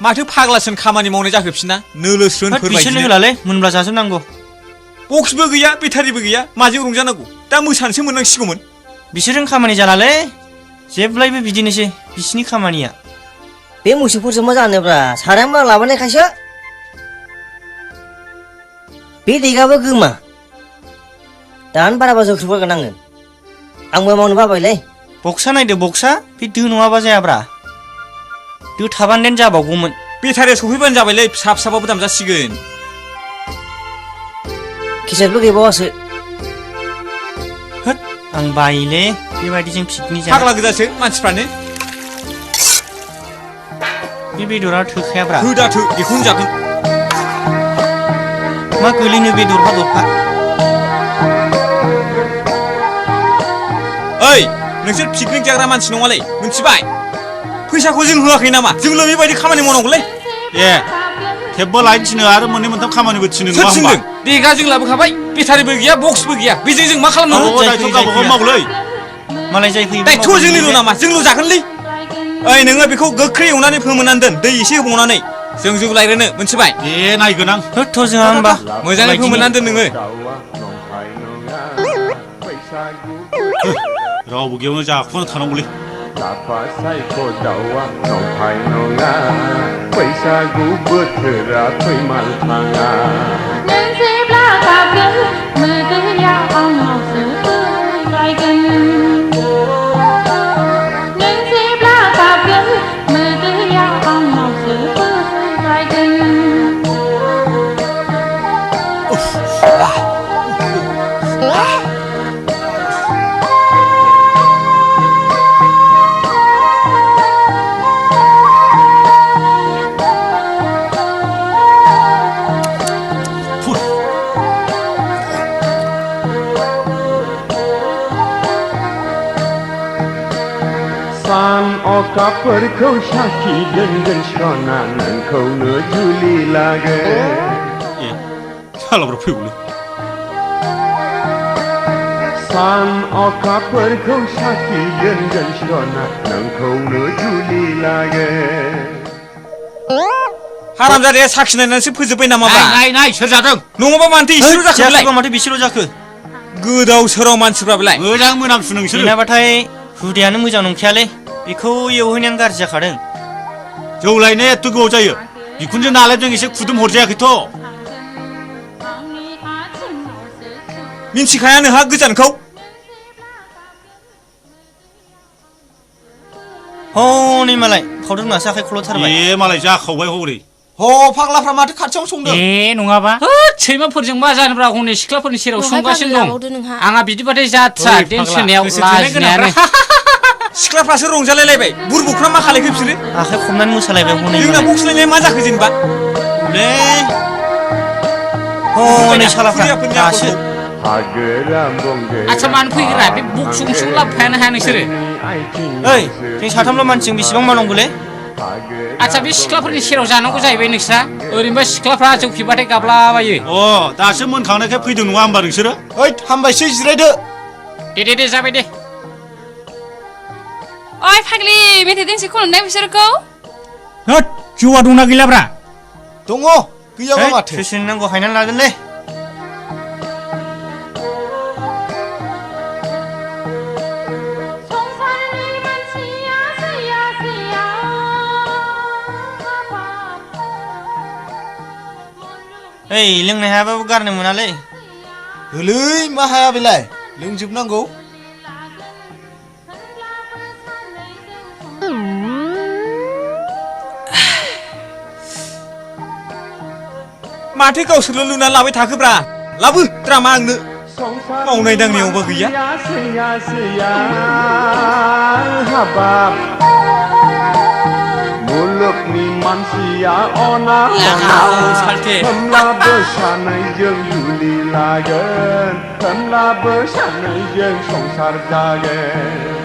माथो फाग्लासोन खामानि मावनाय जाखोफिना नोलोस्रोनफोर बायदिनो बिसोरनो होलालै मोनब्ला जाजोबनांगौ बक्सबो गैया बेटारिबो गैया माजों रंजानांगौ दा मोसानोसो मोननांसिगौमोन बिसोरजों खामानि जालालै जेब्लायबो बिदिनोसै बिसिनि खामानिया बे मोसौफोरजों मा जानोब्रा साराया मा लाबोनायखायसो बे देगाबो गोमा दानो बाराबा जोख्रुबगोन आङो आंबो मावनो बाबायलै बक्सा नायदो बक्सा बे दो नङाबा जायाब्रा दो थाबानो देन जाबावगौमोन बेटारिया सफैबानो जाबायलै फिसा फिसाबाबो दामजासिगोन केसेटबो गैबावासो होद आं बायोलै बेबायदिजों पिकनिक जानो फाग्ला गोजासो मानसिफ्रानो बे बेदरा थोखायाब्रा होदाथो बेखौनो जागोन मा गोलैनो बेदरफा दरफा ओइ नोंसोर पिकनिक जाग्रा मानसि नङालै मिथिबाय फैसाखौ जों होआखै नामा जोंल' बेबायदि खामानि मावनांगौलै ए थेवबो लायनो थिनो आरो मोननै मोनथाम खामानिबो थिनो सोर नङा होमबा थिनदों देगा जों लाबोखाबाय बेटारिबो गैया बक्सबो गैया बेजों जों मा खालामनांगौ दायथ' गावबागाव मावलै मालाय जाय फैयो दायथ' जोंनिल' नामा जोंल' जागोनलै ओइ नोङो बेखौ गोख्रै एवनानै फोमोननानै दोन दै एसे होबावनानै जों जौ लायरोनो मिथिबाय दे नायगोन आं होद थ' जोंहा होमबा मोजाङै फोमोननानै दोन नोङो रावबो गैयावनो जाखुना थानांगौलै लाफा सायख' दाउआ नंखाय नङा बैसागु बोथोरा फैमाल थाङा नों जेब्ला गाबगोन मोदैया आंनावसो फैलायगोन नों जेब्ला गाबगोन मोदैया आंनावसो फैलायगोन सान अखाफोरखौ साखि दोनगोन सना नोंखौनो जुलि लागोन ए सालाब्रा फैगौलै सान अखाफोरखौ साखि दोनगोन सना नोंखौनो जुलि लागोन हारामजादाया साखिनायनानैसो फोजोब्बाय नामा नाय सोर जादों नङाबा मानोथो इसेल' जाखोलाय माथो बिसेल' जाखो गोदाव सोराव मानसिफ्रा बेलाय मोजां मोनामसु नोंसोर बेनाबाथाय हुदायानो मोजां नंखायालै बेखौ एवहैनायानो गाज्रि जाखादों जौ लायनाया एथ' गोबाव जायो बिखुनजो नालायजों एसे खुदुम हरजायाखैथ' मिन्थिखाया नोंहा गोजानखौ हनै मालाय खावदों नासो आखाइ खल'थारबाय ए मालाय जाखावबाय हरै ह फाग्लाफ्रा माथो खाथियावनो संदों ए नङाबा होद सैमाफोरजों मा जानोब्रा हनै सिख्लाफोरनि सेराव संगासिनो दं आंहा बिदिबाथाय जाथ्रा देनसोनायाव लाजिनायानो सिख्लाफ्रासो रंजालायलायबाय बुरबुकफ्रा मा खालायखो बिसोरो आखाइ खबनानै मोसालायबाय हनै जोंना बक्स लायनाया मा जाखो जेनेबा हनै सालाफ्रा दासो आच्छा मानो फैग्रा बे बक्स गंसेखौ लाबोफायानो हाया नोंसोरो ओइ जों साथामल' मानसिजों बेसेबां मावनांगौलै आच्छा बे सिख्लाफोरनि सेराव जानांगौ जाहैबाय नोंस्रा ओरैनोबा सिख्लाफ्रा जौ फेबाथाय गाबलाबायो अ दासो मोनखांनायखाय फैदों नङा होमबा नोंसोरो ओइ हामबायसै जिरायदो दे जाबाय दे ओइ फाग्लि मेथाइ दोंसे खननाय बिसोरखौ होद जौआ दंना गैलाब्रा दङ गैयाबा माथो सोरनो नांगौ हायनानै लागोनलै ओइ लोंनो हायाबाबो गारनो मोनालै होलै मा हाया बेलाय लोंजोबनांगौ माथो गावसोरल' लुनानै लाबाय थाखोब्रा लाबो द्रामा आंनो मावनाय दांनायावबा गैया मुलुगनि मानसिया अना होमब्लाबो सानैजों जुलि लागोन होमब्लाबो सानैजों संसार जागोन